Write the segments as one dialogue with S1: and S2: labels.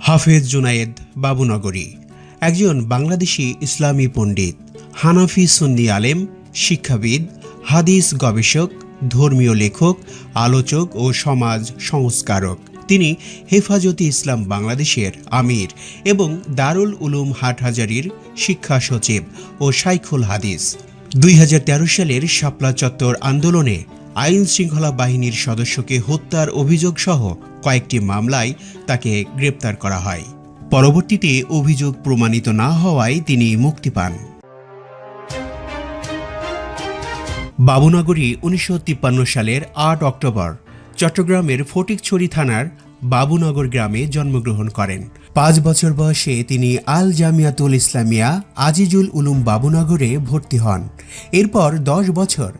S1: হাফেজ জুনায়েদ বাবুনগরী একজন বাংলাদেশি ইসলামী পণ্ডিত, হানাফি সুন্নি আলেম, শিক্ষাবিদ, হাদিস গবেষক, ধর্মীয় লেখক, আলোচক ও সমাজ সংস্কারক। তিনি হেফাজতে ইসলাম বাংলাদেশের আমির এবং দারুল উলুম হাটহাজারীর শিক্ষা সচিব ও শাইখুল হাদিস। 2013 সালের শাপলা চত্বর আন্দোলনে আইন শৃঙ্খলা বাহিনীর সদস্যকে হত্যার অভিযোগ সহ কয়েকটি মামলায় তাকে গ্রেপ্তার করা হয়। পরবর্তীতে অভিযোগ প্রমাণিত না হওয়ায় তিনি মুক্তি পান। বাবুনগরী 1953 সালের 8 অক্টোবর চট্টগ্রামের ফটিকছড়ি থানার বাবুনগর গ্রামে জন্মগ্রহণ করেন। 5 বছর বয়সে তিনি আল জামিয়াতুল ইসলামিয়া আজিজুল উলুম বাবুনগরে ভর্তি হন। এরপর 10 বছর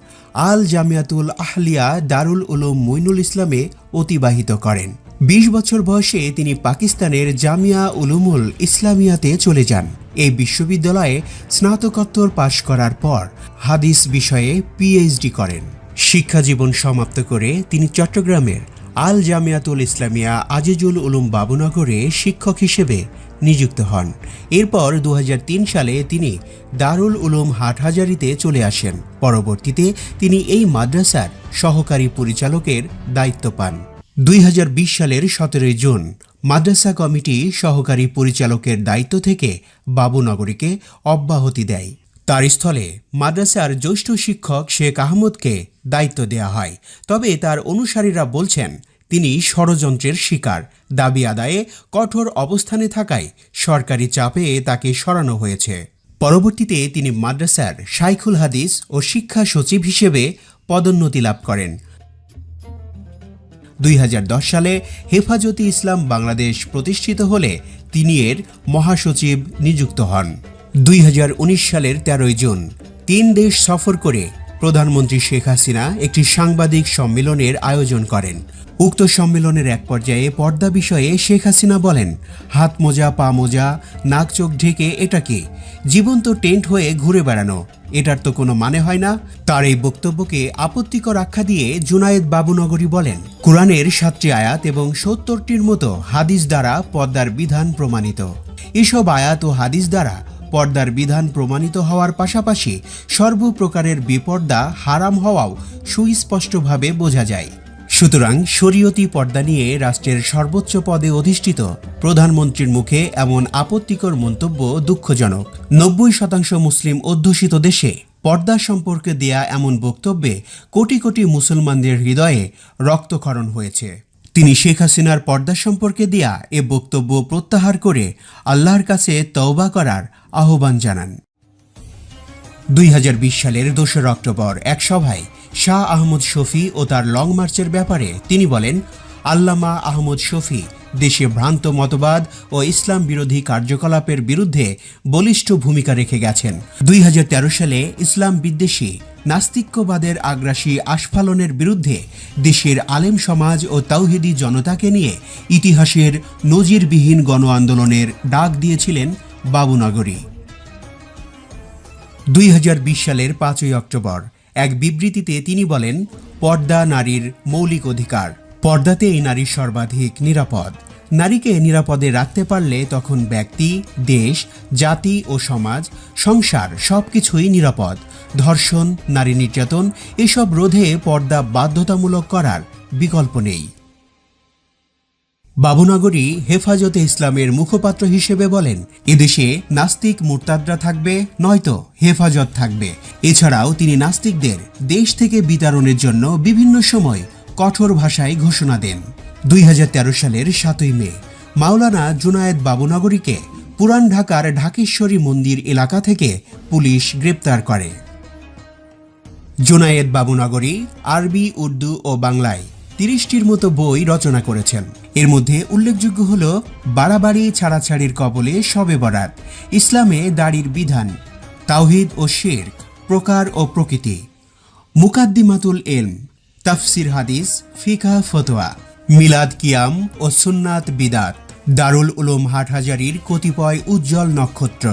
S1: আল জামিয়াতুল আহলিয়া দারুল উলুম মুইনুল ইসলামে অতিবাহিত করেন। 20 বছর বয়সে তিনি পাকিস্তানের জামিয়া উলুমুল ইসলামিয়াতে চলে যান। এই বিশ্ববিদ্যালয়ে স্নাতকোত্তর পাশ করার পর হাদিস বিষয়ে পিএইচডি করেন। শিক্ষাজীবন সমাপ্ত করে তিনি চট্টগ্রামের আল জামিয়াতুল ইসলামিয়া আজিজুল উলুম বাবুনগরে শিক্ষক হিসেবে নিযুক্ত হন। এরপর 2003 সালে তিনি দারুল উলুম হাটহাজারীতে চলে আসেন। পরবর্তীতে তিনি এই মাদ্রাসার সহকারী পরিচালকের দায়িত্ব পান। 2020 সালের 17 জুন মাদ্রাসা কমিটি সহকারী পরিচালকের দায়িত্ব থেকে বাবুনগরীকে অব্যাহতি দেয়। তার স্থলে মাদ্রাসার জ্যেষ্ঠ শিক্ষক শেখ আহমদকে দায়িত্ব দেয়া হয়। তবে তার অনুসারীরা বলছেন তিনি ষড়যন্ত্রের শিকার। দাবি আদায়ে কঠোর অবস্থানে থাকায় সরকারি চাপে তাকে সরানো হয়েছে। পরবর্তীতে তিনি মাদ্রাসার শাইখুল হাদিস ও শিক্ষা সচিব হিসেবে পদোন্নতি লাভ করেন। 2010 সালে হেফাজতে ইসলাম বাংলাদেশ প্রতিষ্ঠিত হলে তিনি এর মহাসচিব নিযুক্ত হন। 2019 সালের 13 জুন 3 দেশ সফর করে প্রধানমন্ত্রী শেখ হাসিনা একটি সাংবাদিক সম্মেলনের আয়োজন করেন। উক্ত সম্মেলনের এক পর্যায়ে পর্দা বিষয়ে শেখ হাসিনা বলেন, হাত মোজা, পা মোজা, নাক চোখ ঢেকে এটা কি? জীবন্ত টেন্ট হয়ে ঘুরে বেড়ানো, এটার তো কোনো মানে হয় না। তার এই বক্তব্যকে আপত্তিকর আখ্যা দিয়ে জুনায়েদ বাবুনগরী বলেন, কোরআনের 7টি আয়াত এবং 70টির মতো হাদিস দ্বারা পর্দার বিধান প্রমাণিত। এসব আয়াত ও হাদিস দ্বারা পর্দার বিধান প্রমাণিত হওয়ার পাশাপাশি সর্বপ্রকারের বেপর্দা হারাম হওয়াও সুস্পষ্টভাবে বোঝা যায়। সুতরাং শরীয়তি পর্দা নিয়ে রাষ্ট্রের সর্বোচ্চ পদে অধিষ্ঠিত প্রধানমন্ত্রীর মুখে এমন আপত্তিকর মন্তব্য দুঃখজনক। 90% মুসলিম অধ্যুষিত দেশে পর্দা সম্পর্কে দেয়া এমন বক্তব্যে কোটি কোটি মুসলমানদের হৃদয়ে রক্তক্ষরণ হয়েছে। তিনি শেখ হাসিনার পর্দা সম্পর্কে দেয়া এ বক্তব্য প্রত্যাহার করে আল্লাহর কাছে তওবা করার আহ্বান জানান। 2020 সালের 2 অক্টোবর এক সভায় শাহ আহমদ শফী ও তার লং মার্চের ব্যাপারে তিনি বলেন, আল্লামা আহমদ শফী দেশে ভ্রান্ত মতবাদ ও ইসলাম বিরোধী কার্যকলাপের বিরুদ্ধে বলিষ্ঠ ভূমিকা রেখে গেছেন। 2013 সালে ইসলাম বিদ্বেষী নাস্তিক্যবাদের আগ্রাসী আস্ফালনের বিরুদ্ধে দেশের আলেম সমাজ ও তাওহিদি জনতাকে নিয়ে ইতিহাসের নজিরবিহীন গণ আন্দোলনের ডাক দিয়েছিলেন বাবুনগরী। 2020 সালের 5 অক্টোবর এক বিবৃতিতে তিনি বলেন, পর্দা নারীর মৌলিক অধিকার। পর্দাতেই নারী সর্বাধিক নিরাপদ। নারীকে নিরাপদে রাখতে পারলে তখন ব্যক্তি, দেশ, জাতি ও সমাজ, সংসার সবকিছুই নিরাপদ। ধর্ষণ, নারী নির্যাতন এসব রোধে পর্দা বাধ্যতামূলক করার বিকল্প নেই। বাবুনগরী হেফাজতে ইসলামের মুখপাত্র হিসেবে বলেন, এদেশে নাস্তিক মুরতাদরা থাকবে, নয়তো হেফাজত থাকবে। এছাড়াও তিনি নাস্তিকদের দেশ থেকে বিতাড়নের জন্য বিভিন্ন সময় কঠোর ভাষায় ঘোষণা দেন। 2013 সালের 7 মে মাওলানা জুনায়েদ বাবুনগরীকে পুরান ঢাকার ঢাকেশ্বরী মন্দির এলাকা থেকে পুলিশ গ্রেপ্তার করে। জুনায়েদ বাবুনগরী আরবি, উর্দু ও বাংলায় 30টির মতো বই রচনা করেছেন। এর মধ্যে উল্লেখযোগ্য হল বাড়াবাড়ি ছাড়াছাড়ির কবলে শবে বরাত, ইসলামে দাড়ির বিধান, তাওহিদ ও শিরক, প্রকার ও প্রকৃতি, মুকাদ্দিমাতুল ইলম, তাফসির হাদিস, ফিকহ ফতোয়া, মিলাদ কিয়াম ও সুন্নাত বিদাত, দারুল উলুম হাটহাজারীর কতিপয় উজ্জ্বল নক্ষত্র,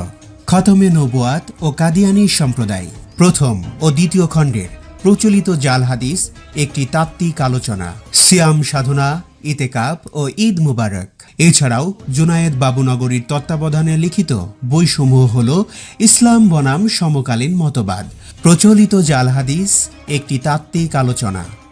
S1: খতমে নবুয়াত ও কাদিয়ানী সম্প্রদায়, প্রথম ও দ্বিতীয় খণ্ডের প্রচলিত জাল হাদিস, একটি তাত্ত্বিক আলোচনা, সিয়াম সাধনা, ইতেকাব ও ঈদ মুবারক। এছাড়াও জুনায়েদ বাবুনগরীর তত্ত্বাবধানে লিখিত বইসমূহ হল ইসলাম বনাম সমকালীন মতবাদ, প্রচলিত জাল হাদিস, একটি তাত্ত্বিক আলোচনা।